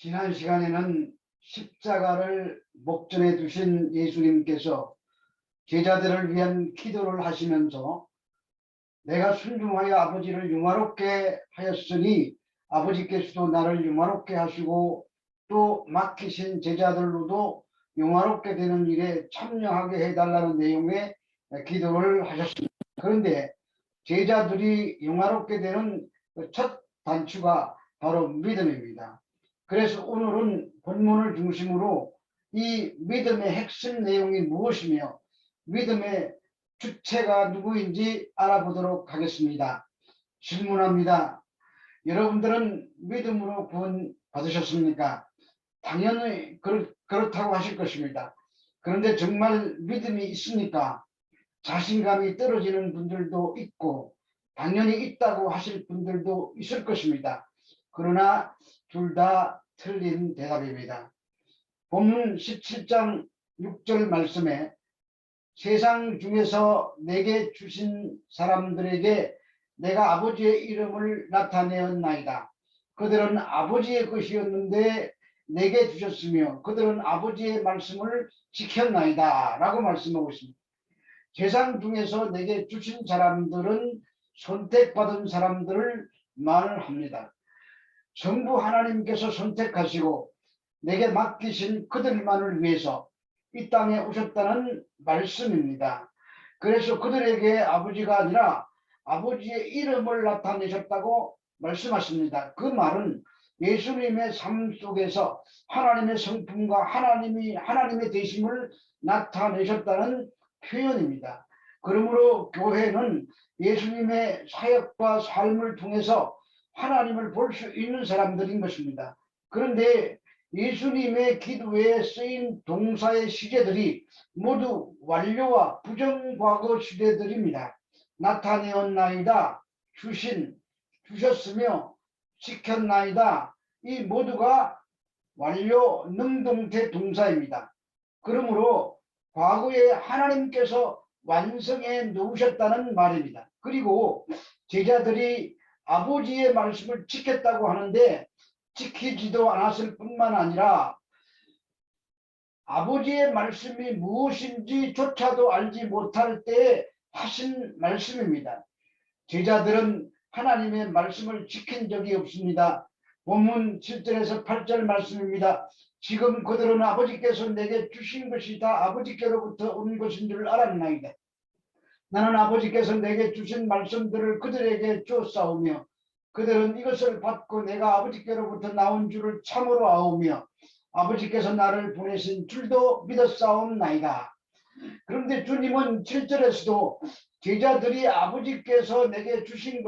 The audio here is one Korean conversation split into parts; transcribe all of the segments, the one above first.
지난 시간에는 십자가를 목전에 두신 예수님께서 제자들을 위한 기도를 하시면서 내가 순종하여 아버지를 영화롭게 하였으니 아버지께서도 나를 영화롭게 하시고 또 맡기신 제자들로도 영화롭게 되는 일에 참여하게 해달라는 내용의 기도를 하셨습니다. 그런데 제자들이 영화롭게 되는 첫 단추가 바로 믿음입니다. 그래서 오늘은 본문을 중심으로 이 믿음의 핵심 내용이 무엇이며 믿음의 주체가 누구인지 알아보도록 하겠습니다. 질문합니다. 여러분들은 믿음으로 구원 받으셨습니까? 당연히 그렇다고 하실 것입니다. 그런데 정말 믿음이 있습니까? 자신감이 떨어지는 분들도 있고 당연히 있다고 하실 분들도 있을 것입니다. 그러나 둘 다 틀린 대답입니다. 본문 17장 6절 말씀에 세상 중에서 내게 주신 사람들에게 내가 아버지의 이름을 나타내었나이다. 그들은 아버지의 것이었는데 내게 주셨으며 그들은 아버지의 말씀을 지켰나이다 라고 말씀하고 있습니다. 세상 중에서 내게 주신 사람들은 선택받은 사람들을 말합니다. 전부 하나님께서 선택하시고 내게 맡기신 그들만을 위해서 이 땅에 오셨다는 말씀입니다. 그래서 그들에게 아버지가 아니라 아버지의 이름을 나타내셨다고 말씀하십니다. 그 말은 예수님의 삶 속에서 하나님의 성품과 하나님의 되심을 나타내셨다는 표현입니다. 그러므로 교회는 예수님의 사역과 삶을 통해서 하나님을 볼 수 있는 사람들인 것입니다. 그런데 예수님의 기도에 쓰인 동사의 시제들이 모두 완료와 부정과거 시제들입니다. 나타내었나이다, 주셨으며, 지켰나이다. 이 모두가 완료 능동태 동사입니다. 그러므로 과거에 하나님께서 완성해 놓으셨다는 말입니다. 그리고 제자들이 아버지의 말씀을 지켰다고 하는데 지키지도 않았을 뿐만 아니라 아버지의 말씀이 무엇인지조차도 알지 못할 때에 하신 말씀입니다. 제자들은 하나님의 말씀을 지킨 적이 없습니다. 본문 7절에서 8절 말씀입니다. 지금 그들은 아버지께서 내게 주신 것이 다 아버지께로부터 온 것인 줄 알았나이다. 나는 아버지께서 내게 주신 말씀들을 그들에게 주었사오며 그들은 이것을 받고 내가 아버지께로부터 나온 줄을 참으로 아오며 아버지께서 나를 보내신 줄도 믿었사옵나이다. 그런데 주님은 7절에서도 제자들이 아버지께서 내게 주신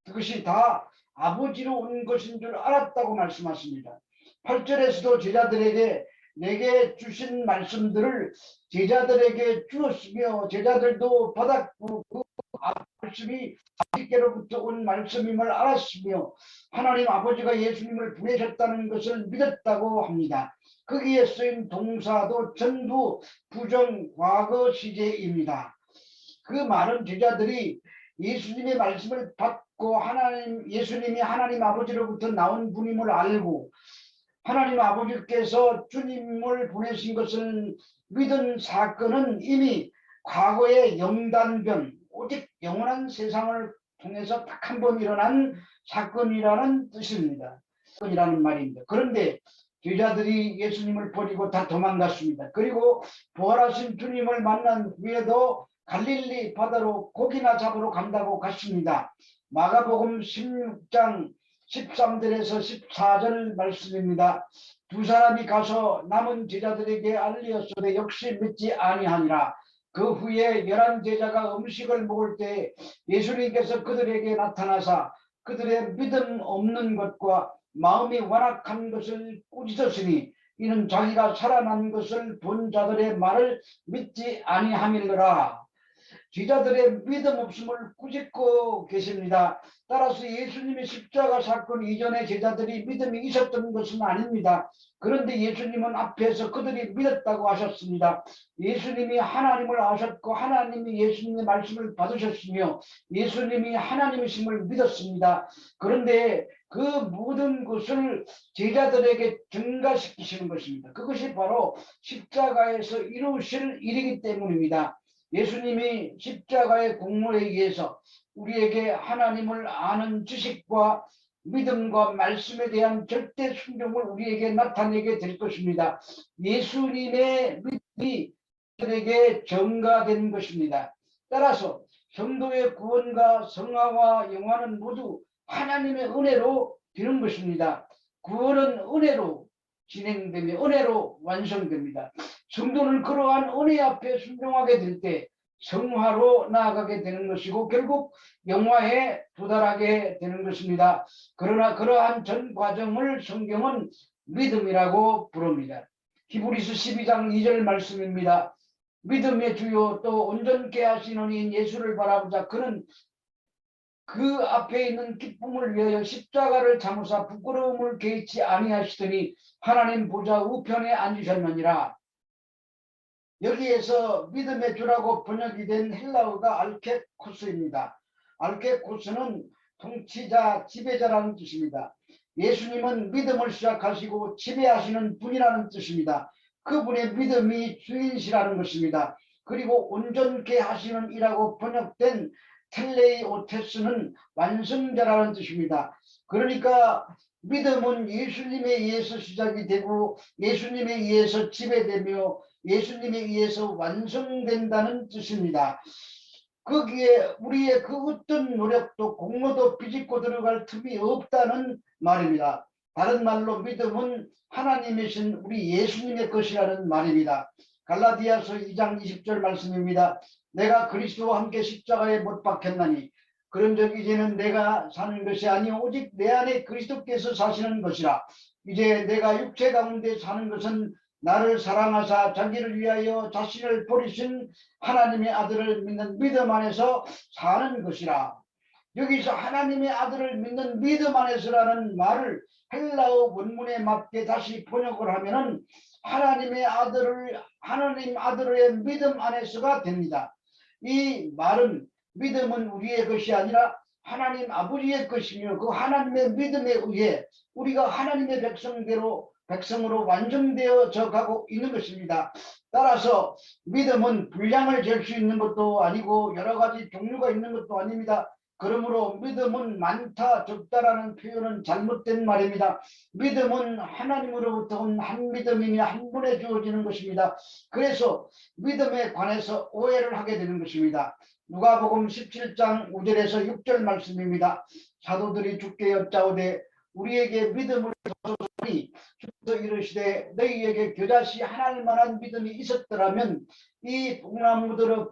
그것이 다 아버지로 온 것인 줄 알았다고 말씀하십니다. 8절에서도 제자들에게 내게 주신 말씀들을 제자들에게 주었으며 제자들도 받았고 그 말씀이 아버지께로부터 온 말씀임을 알았으며 하나님 아버지가 예수님을 보내셨다는 것을 믿었다고 합니다. 거기에 쓰인 동사도 전부 부정 과거 시제입니다. 그 말은 제자들이 예수님의 말씀을 받고 예수님이 하나님 아버지로부터 나온 분임을 알고 하나님 아버지께서 주님을 보내신 것을 믿은 사건은 이미 과거의 영단변, 오직 영원한 세상을 통해서 딱 한 번 일어난 사건이라는 뜻입니다. 사건이라는 말입니다. 그런데 제자들이 예수님을 버리고 다 도망갔습니다. 그리고 부활하신 주님을 만난 후에도 갈릴리 바다로 고기나 잡으러 간다고 갔습니다. 마가복음 16장 13절에서 14절 말씀입니다. 두 사람이 가서 남은 제자들에게 알리었으되 역시 믿지 아니하니라. 그 후에 11 제자가 음식을 먹을 때 예수님께서 그들에게 나타나사 그들의 믿음 없는 것과 마음이 완악한 것을 꾸짖었으니 이는 자기가 살아난 것을 본 자들의 말을 믿지 아니함이더라. 제자들의 믿음 없음을 꾸짖고 계십니다. 따라서 예수님의 십자가 사건 이전에 제자들이 믿음이 있었던 것은 아닙니다. 그런데 예수님은 앞에서 그들이 믿었다고 하셨습니다. 예수님이 하나님을 아셨고 하나님이 예수님의 말씀을 받으셨으며 예수님이 하나님이심을 믿었습니다. 그런데 그 모든 것을 제자들에게 증가시키시는 것입니다. 그것이 바로 십자가에서 이루실 일이기 때문입니다. 예수님이 십자가의 공로에 의해서 우리에게 하나님을 아는 지식과 믿음과 말씀에 대한 절대 순종을 우리에게 나타내게 될 것입니다. 예수님의 믿음이 그들에게 증가된 것입니다. 따라서 성도의 구원과 성화와 영화는 모두 하나님의 은혜로 되는 것입니다. 구원은 은혜로 진행되며 은혜로 완성됩니다. 성도는 그러한 은혜 앞에 순종하게 될 때 성화로 나아가게 되는 것이고 결국 영화에 도달하게 되는 것입니다. 그러나 그러한 전 과정을 성경은 믿음이라고 부릅니다. 히브리서 12장 2절 말씀입니다. 믿음의 주요 또 온전케 하시는 이인 예수를 바라보자. 그는 그 앞에 있는 기쁨을 위하여 십자가를 참으사 부끄러움을 개의치 아니하시더니 하나님 보좌 우편에 앉으셨느니라. 여기에서 믿음의 주라고 번역이 된 헬라어가 알케코스입니다. 알케코스는 통치자, 지배자라는 뜻입니다. 예수님은 믿음을 시작하시고 지배하시는 분이라는 뜻입니다. 그분의 믿음이 주인시라는 것입니다. 그리고 온전케 하시는 이라고 번역된 텔레이오테스는 완성자라는 뜻입니다. 그러니까 믿음은 예수님에 의해서 시작이 되고 예수님에 의해서 지배되며 예수님에 의해서 완성된다는 뜻입니다. 거기에 우리의 그 어떤 노력도 공로도 비집고 들어갈 틈이 없다는 말입니다. 다른 말로 믿음은 하나님이신 우리 예수님의 것이라는 말입니다. 갈라디아서 2장 20절 말씀입니다. 내가 그리스도와 함께 십자가에 못 박혔나니 그런즉 이제는 내가 사는 것이 아니요 오직 내 안에 그리스도께서 사시는 것이라. 이제 내가 육체 가운데 사는 것은 나를 사랑하사 자기를 위하여 자신을 버리신 하나님의 아들을 믿는 믿음 안에서 사는 것이라. 여기서 하나님의 아들을 믿는 믿음 안에서라는 말을 헬라어 원문에 맞게 다시 번역을 하면은 하나님 아들의 믿음 안에서가 됩니다. 이 말은 믿음은 우리의 것이 아니라 하나님 아버지의 것이며 그 하나님의 믿음에 의해 우리가 하나님의 백성으로 완성되어져 가고 있는 것입니다. 따라서 믿음은 분량을 잴 수 있는 것도 아니고 여러 가지 종류가 있는 것도 아닙니다. 그러므로 믿음은 많다 적다라는 표현은 잘못된 말입니다. 믿음은 하나님으로부터 온 한 믿음이며 한 분에 주어지는 것입니다. 그래서 믿음에 관해서 오해를 하게 되는 것입니다. 누가복음 17장 5절에서 6절 말씀입니다. 사도들이 주께 여짜오되 우리에게 믿음을 주소서니 주께서 이르시되 너희에게 겨자씨 하나일 만한 믿음이 있었더라면 이 뽕나무들의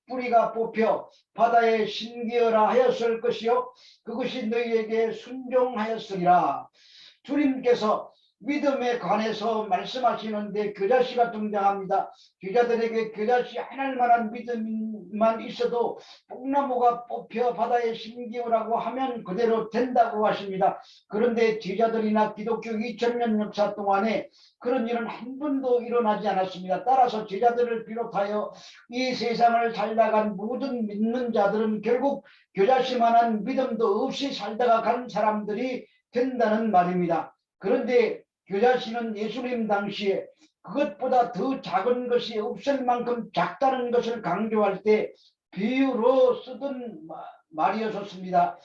뿌리가 뽑혀 바다에 심기어라 하였을 것이요 그것이 너희에게 순종하였으리라. 주님께서 믿음에 관해서 말씀하시는데 겨자씨가 등장합니다. 제자들에게 겨자씨 하나일 만한 믿음만 있어도 뽕나무가 뽑혀 바다에 심기어라고 하면 그대로 된다고 하십니다. 그런데 제자들이나 기독교 2000년 역사 동안에 그런 일은 한 번도 일어나지 않았습니다. 따라서 제자들을 비롯하여 이 세상을 살다간 모든 믿는 자들은 결국 겨자씨만한 믿음도 없이 살다가 간 사람들이 된다는 말입니다. 그런데 겨자씨는 예수님 당시에 그것보다 더 작은 것이 없을 만큼 작다는 것을 강조할 때 비유로 쓰던 말이었습니다.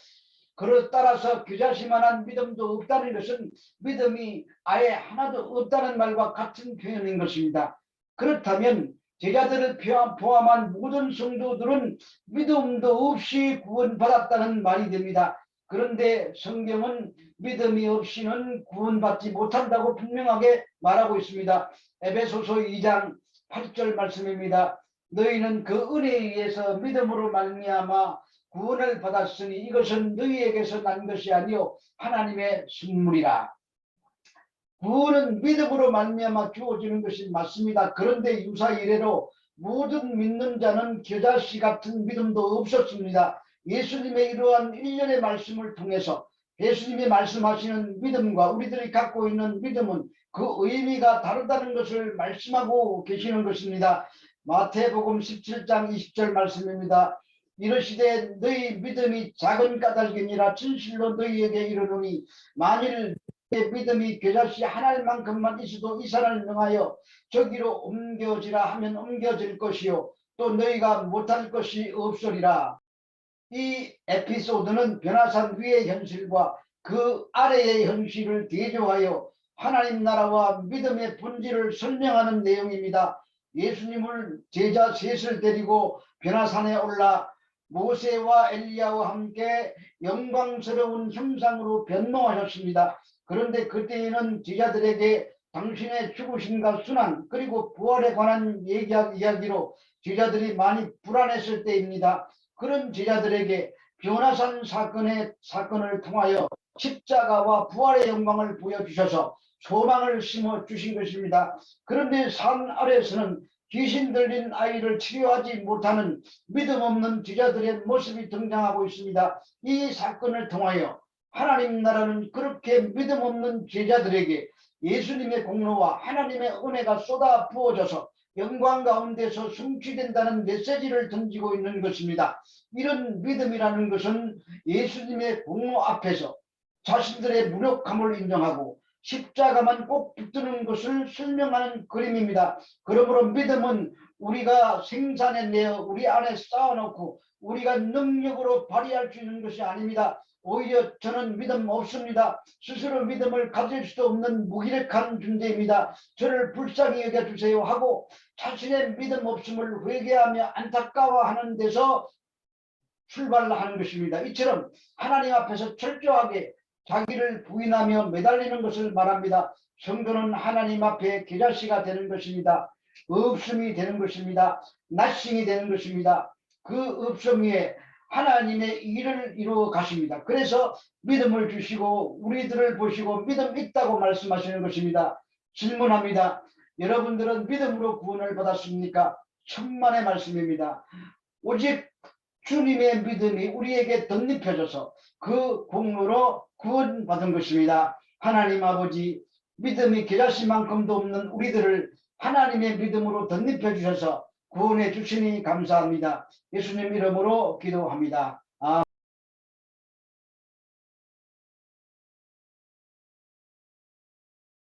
그로 따라서 겨자씨만한 믿음도 없다는 것은 믿음이 아예 하나도 없다는 말과 같은 표현인 것입니다. 그렇다면 제자들을 포함한 모든 성도들은 믿음도 없이 구원받았다는 말이 됩니다. 그런데 성경은 믿음이 없이는 구원받지 못한다고 분명하게 말하고 있습니다. 에베소서 2장 8절 말씀입니다. 너희는 그 은혜에 의해서 믿음으로 말미암아 구원을 받았으니 이것은 너희에게서 난 것이 아니요 하나님의 선물이라. 구원은 믿음으로 말미암아 주어지는 것이 맞습니다. 그런데 유사 이래로 모든 믿는 자는 겨자씨 같은 믿음도 없었습니다. 예수님의 이러한 일련의 말씀을 통해서 예수님이 말씀하시는 믿음과 우리들이 갖고 있는 믿음은 그 의미가 다르다는 것을 말씀하고 계시는 것입니다. 마태복음 17장 20절 말씀입니다. 이르시되 너희 믿음이 작은 까닭이니라 진실로 너희에게 이르노니 만일 너희의 믿음이 겨자씨 하나만큼만 있어도 이 산을 명하여 저기로 옮겨지라 하면 옮겨질 것이요 또 너희가 못할 것이 없으리라. 이 에피소드는 변화산 위의 현실과 그 아래의 현실을 대조하여 하나님 나라와 믿음의 본질을 설명하는 내용입니다. 예수님을 제자 셋을 데리고 변화산에 올라 모세와 엘리야와 함께 영광스러운 형상으로 변모하셨습니다. 그런데 그때에는 제자들에게 당신의 죽으심과 순환 그리고 부활에 관한 이야기로 제자들이 많이 불안했을 때입니다. 그런 제자들에게 변화산 사건을 통하여 십자가와 부활의 영광을 보여주셔서 소망을 심어주신 것입니다. 그런데 산 아래에서는 귀신 들린 아이를 치료하지 못하는 믿음 없는 제자들의 모습이 등장하고 있습니다. 이 사건을 통하여 하나님 나라는 그렇게 믿음 없는 제자들에게 예수님의 공로와 하나님의 은혜가 쏟아 부어져서 영광 가운데서 성취된다는 메시지를 던지고 있는 것입니다. 이런 믿음이라는 것은 예수님의 공로 앞에서 자신들의 무력함을 인정하고 십자가만 꼭 붙드는 것을 설명하는 그림입니다. 그러므로 믿음은 우리가 생산해내어 우리 안에 쌓아놓고 우리가 능력으로 발휘할 수 있는 것이 아닙니다. 오히려 저는 믿음 없습니다. 스스로 믿음을 가질 수도 없는 무기력한 존재입니다. 저를 불쌍히 여겨주세요 하고 자신의 믿음 없음을 회개하며 안타까워하는 데서 출발하는 것입니다. 이처럼 하나님 앞에서 철저하게 자기를 부인하며 매달리는 것을 말합니다. 성도는 하나님 앞에 겨자씨가 되는 것입니다. 없음이 되는 것입니다. 나싱이 되는 것입니다. 그 없음 위에 하나님의 일을 이루어 가십니다. 그래서 믿음을 주시고 우리들을 보시고 믿음 있다고 말씀하시는 것입니다. 질문합니다. 여러분들은 믿음으로 구원을 받았습니까? 천만의 말씀입니다. 오직 주님의 믿음이 우리에게 덧입혀져서 그 공로로 구원받은 것입니다. 하나님 아버지, 믿음이 겨자씨만큼도 없는 우리들을 하나님의 믿음으로 덧입혀 주셔서 구원해 주시니 감사합니다. 예수님 이름으로 기도합니다.